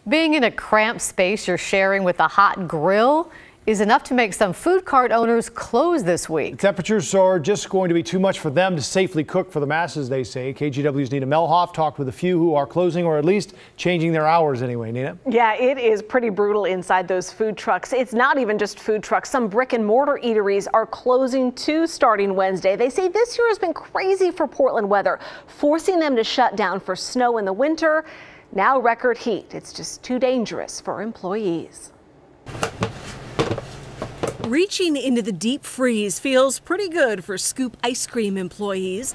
Being in a cramped space you're sharing with a hot grill is enough to make some food cart owners close this week. The temperatures are just going to be too much for them to safely cook for the masses, they say. KGW's Nina Melhoff talked with a few who are closing or at least changing their hours anyway. Nina? Yeah, it is pretty brutal inside those food trucks. It's not even just food trucks. Some brick and mortar eateries are closing too starting Wednesday. They say this year has been crazy for Portland weather, forcing them to shut down for snow in the winter. Now record heat. It's just too dangerous for employees. Reaching into the deep freeze feels pretty good for Scoop ice cream employees.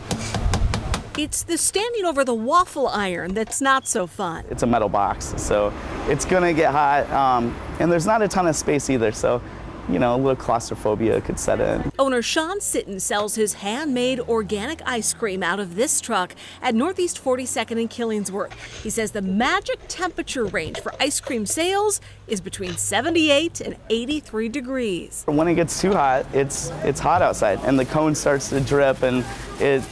It's the standing over the waffle iron that's not so fun. It's a metal box, so it's gonna get hot, and there's not a ton of space either, so you know, a little claustrophobia could set in. Owner Sean Sitton sells his handmade organic ice cream out of this truck at Northeast 42nd and Killingsworth. He says the magic temperature range for ice cream sales is between 78 and 83 degrees. When it gets too hot, it's hot outside, and the cone starts to drip, and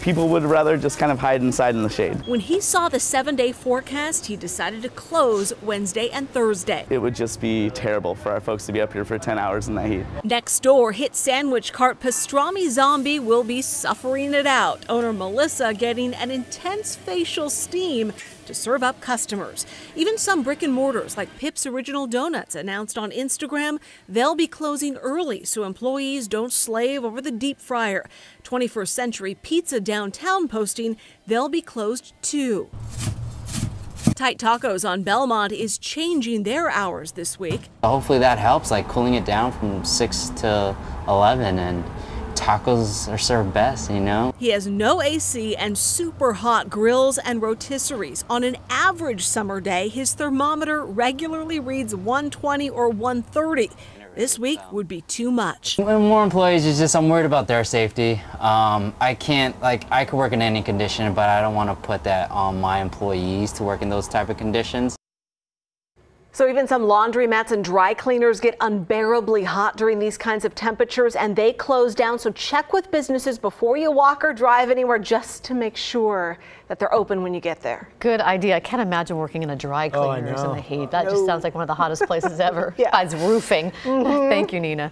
people would rather just kind of hide inside in the shade. When he saw the 7-day forecast, he decided to close Wednesday and Thursday. It would just be terrible for our folks to be up here for 10 hours in that heat. Next door, hit sandwich cart Pastrami Zombie will be suffering it out. Owner Melissa getting an intense facial steam to serve up customers. Even some brick and mortars like Pip's Original Donuts announced on Instagram they'll be closing early so employees don't slave over the deep fryer. 21st Century Pizza downtown posting they'll be closed too. Tight Tacos on Belmont is changing their hours this week. Hopefully that helps, like cooling it down from 6 to 11, and tacos are served best, you know? He has no AC and super hot grills and rotisseries. On an average summer day, his thermometer regularly reads 120 or 130. This week would be too much. More employees, it's just I'm worried about their safety. I could work in any condition, but I don't want to put that on my employees to work in those type of conditions. So even some laundromats and dry cleaners get unbearably hot during these kinds of temperatures, and they close down. So check with businesses before you walk or drive anywhere just to make sure that they're open when you get there. Good idea. I can't imagine working in a dry cleaners in the heat. That just sounds like one of the hottest places ever. Besides roofing. Thank you, Nina.